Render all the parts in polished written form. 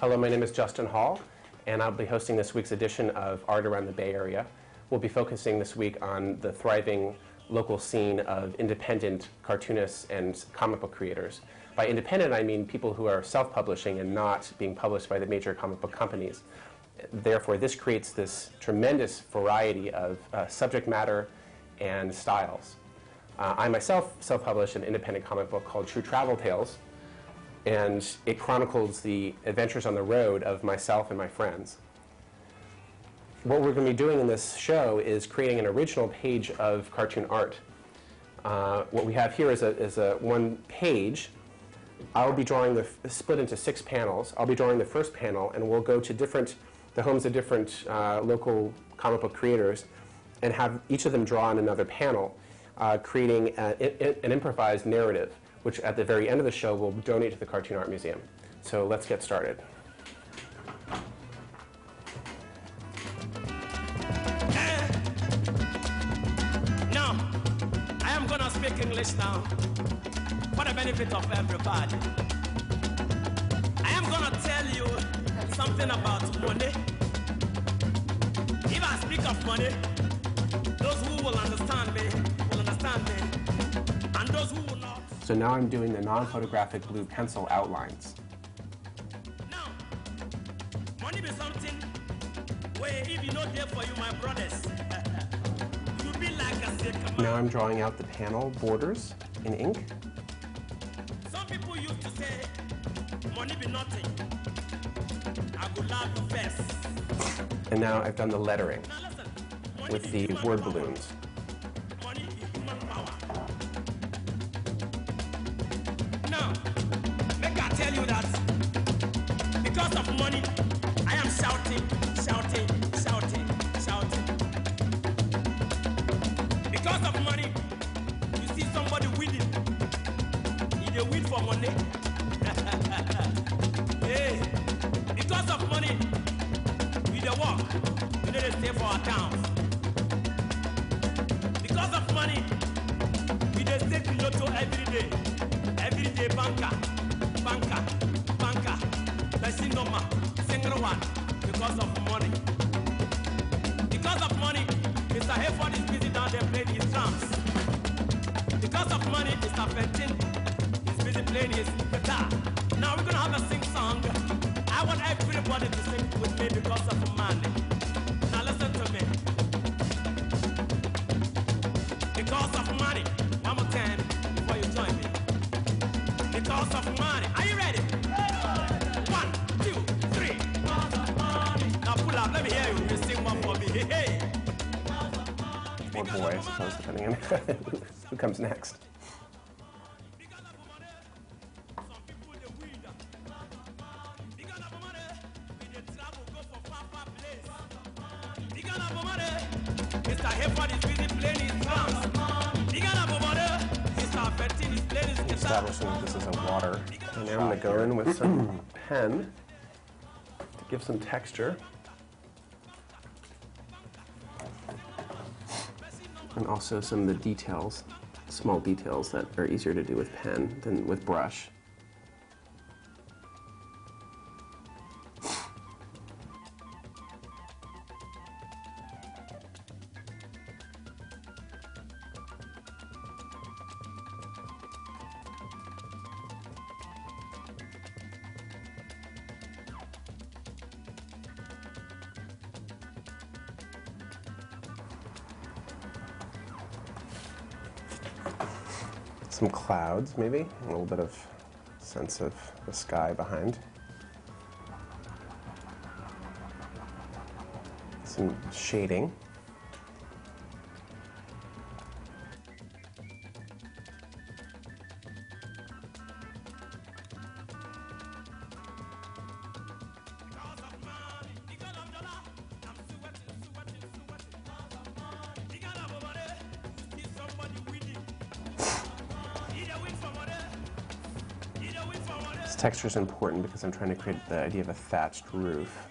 Hello, my name is Justin Hall, and I'll be hosting this week's edition of Art Around the Bay Area. We'll be focusing this week on the thriving local scene of independent cartoonists and comic book creators. By independent, I mean people who are self-publishing and not being published by the major comic book companies. Therefore, this creates this tremendous variety of subject matter and styles. I myself self-published an independent comic book called True Travel Tales, and it chronicles the adventures on the road of myself and my friends. What we're going to be doing in this show is creating an original page of cartoon art. What we have here is a one page. I'll be drawing split into 6 panels. I'll be drawing the first panel, and we'll go to the homes of different local comic book creators and have each of them draw on another panel, creating an improvised narrative, which at the very end of the show we'll donate to the Cartoon Art Museum. So let's get started. Now, I am going to speak English now for the benefit of everybody. I am going to tell you something about money. If I speak of money, those who will understand me will understand me, and those who will not. So now I'm doing the non-photographic blue pencil outlines. Now, money be something where if you not there for you, my brothers, you be like a sick. Now I'm drawing out the panel borders in ink. Some people used to say, money be nothing. I would love you first. And now I've done the lettering Now listen, money with is the human word power. balloons. Money is human power. Now, make I tell you that because of money, I am shouting, shouting, shouting, shouting. Because of money, you see somebody winning. He dey win for money. Hey, because of money, we dey work. We dey stay for our towns. Because of money, we dey stay to lotto every day. Every day banker, banker, banker. Person number, single one. Because of money. Because of money, Mr. Hayford is busy down there playing his drums. Because of money, Mr. Fenton is busy playing his guitar. Now we're gonna have a sing song. I want everybody to sing with me because of money. Now listen to me. Because of money. One more time before you join me. Because of money. Are you ready? 1, 2, 3. Now pull up. Let me hear you. You sing one for me. Hey, hey. Or boy, I suppose, depending on who comes next. Because of money, some people they win. Because of money, we dey travel go for far, far place. Because of money, Mr. Hayford is busy playing his drums. Because of money, Mr. Fenton is playing his guitar. Establishing that this is a water. And now I'm going to go in with some pen to give some texture. And also some of the details, small details that are easier to do with pen than with brush. Some clouds, maybe, a little bit of sense of the sky behind. Some shading. texture is important because I'm trying to create the idea of a thatched roof.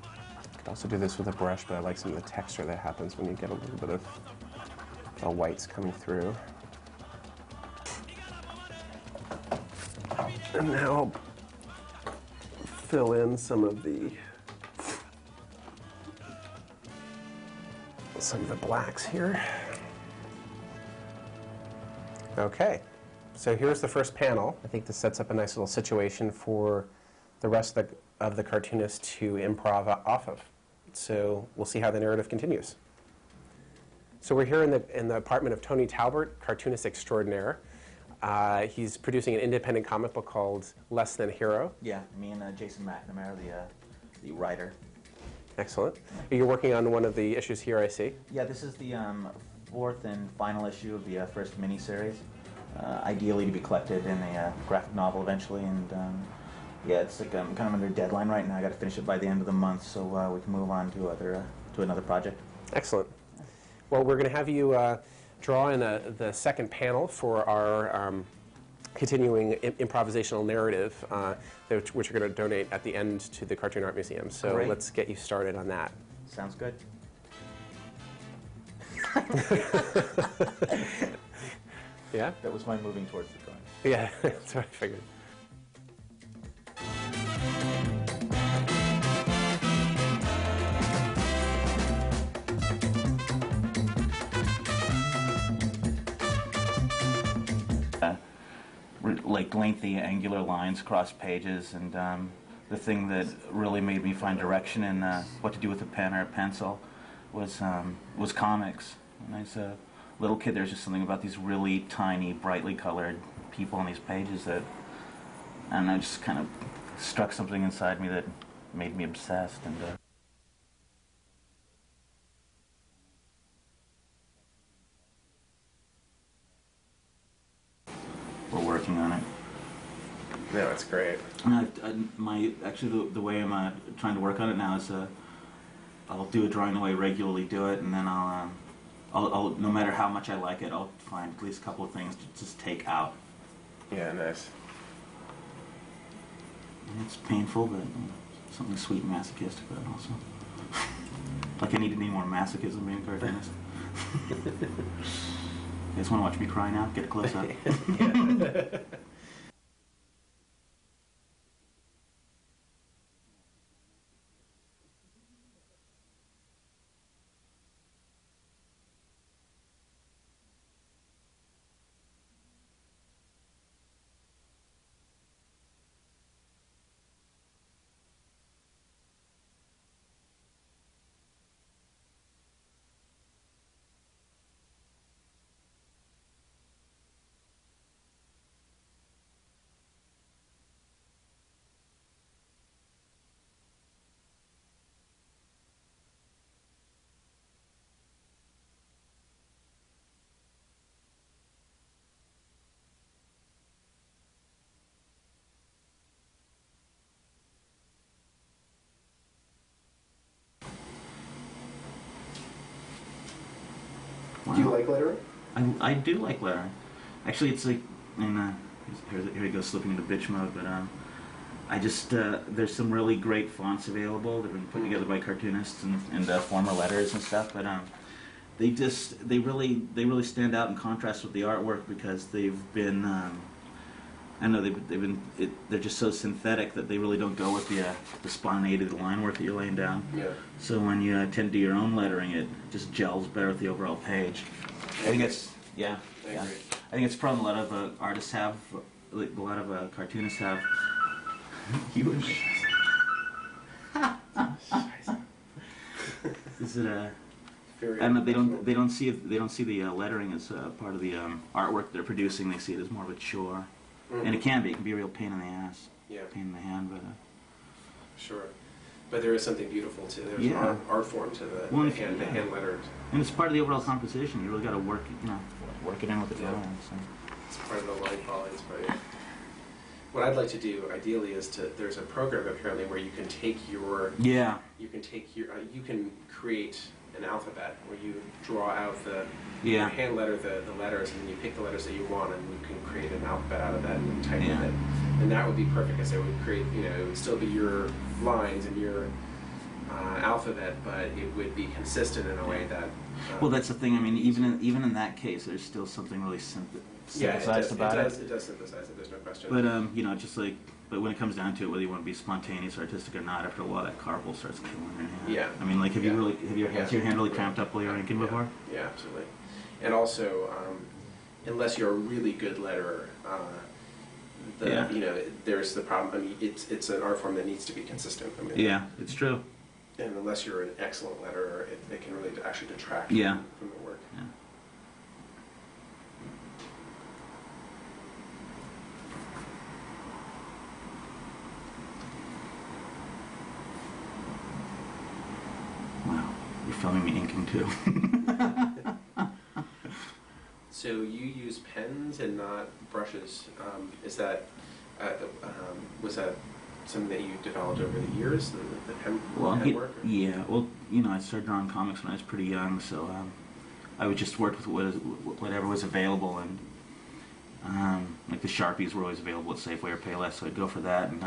I could also do this with a brush, but I like some of the texture that happens when you get a little bit of the whites coming through. And now I'll fill in some of the blacks here. Okay, so here's the first panel. I think this sets up a nice little situation for the rest of the cartoonists to improv off of. So we'll see how the narrative continues. So we're here in the apartment of Tony Talbert, cartoonist extraordinaire. He's producing an independent comic book called Less Than Hero. Yeah, me and Jason McNamara, the writer. Excellent. You're working on one of the issues here, I see. Yeah, this is the fourth and final issue of the first miniseries. Ideally to be collected in a graphic novel eventually, and yeah, it's like I'm kind of under deadline right now. I got to finish it by the end of the month, so we can move on to another project. Excellent. Well, we're going to have you draw in the second panel for our continuing improvisational narrative, which we're going to donate at the end to the Cartoon Art Museum. So Great. Let's get you started on that. Sounds good. Yeah? That was my moving towards the drawing. Yeah, that's what I figured. Like lengthy angular lines across pages, and the thing that really made me find direction in what to do with a pen or a pencil was comics. When I was a little kid, there's just something about these really tiny, brightly colored people on these pages that, and I just kind of struck something inside me that made me obsessed. And we're working on it. No, that's great. And actually the way I'm trying to work on it now is I'll do a drawing the way I regularly do it, and then I'll no matter how much I like it, I'll find at least a couple of things to just take out. Yeah, nice. And it's painful, but something sweet and masochistic about it also. Like I need any more masochism being a cartoonist. You guys want to watch me cry now? Get a close up. Do you like lettering? I do like lettering. Actually, it's like, and here he goes slipping into bitch mode, but I just, there's some really great fonts available that have been put together by cartoonists and former letters and stuff, but they really stand out in contrast with the artwork because they've been, I know they're just so synthetic that they really don't go with the spontaneity of the line work that you're laying down. Yeah. So when you tend to do your own lettering, it just gels better with the overall page. I think it's, yeah. I think it's a problem a lot of artists have, like a lot of cartoonists have. You and Is it a? And they don't see the lettering as part of the artwork they're producing. They see it as more of a chore, and it can be a real pain in the ass. Yeah. Pain in the hand, but. Sure. But there is something beautiful to it. There's Yeah. an art form to the hand lettered. And it's part of the overall composition. You really got to work it in with the drawing. So. It's part of the line followings, right? What I'd like to do, ideally, is there's a program apparently where you can take your, Yeah. you can create an alphabet where you draw out the Yeah. hand letter the letters, and then you pick the letters that you want, and you can create an alphabet out of that and type Yeah. with it. And that would be perfect, because it would create, it would still be your lines and your alphabet, but it would be consistent in a way that. Well, that's the thing. I mean, even in that case, there's still something really synthesized about it. It does synthesize it. There's no question. But just like, but when it comes down to it, whether you want to be spontaneous or artistic or not, after a while that carpal starts killing your hand. Yeah. I mean, like, has your hand really cramped up while you're inking Yeah. before? Yeah, absolutely. And also, unless you're a really good letterer, there's the problem. I mean, it's an art form that needs to be consistent. I mean, Yeah, it's true. And unless you're an excellent letterer, it can really actually detract Yeah. from the work. Yeah. Wow, you're filming me inking too. So you use pens and not brushes. Was that something that you developed over the years, the pen work? Yeah. Well, I started drawing comics when I was pretty young, so I would just work with whatever was available, and like the Sharpies were always available at Safeway or Payless, so I'd go for that, and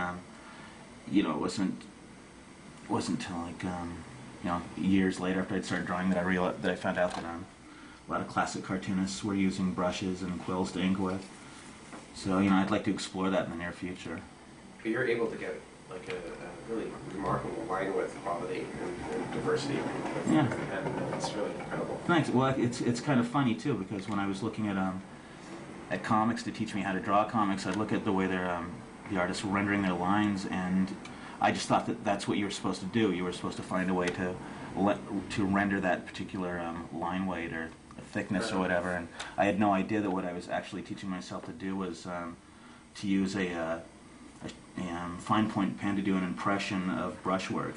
it wasn't until like years later after I'd started drawing that I found out that a lot of classic cartoonists were using brushes and quills to ink with. So I'd like to explore that in the near future. But you're able to get like a really remarkable line width quality and diversity. Yeah. And it's really incredible. Thanks. Well, it's kind of funny too, because when I was looking at comics to teach me how to draw comics, I'd look at the way the artists were rendering their lines, and I just thought that that's what you were supposed to do. You were supposed to find a way to render that particular line weight or thickness or whatever, and I had no idea that what I was actually teaching myself to do was to use a fine point pen to do an impression of brushwork.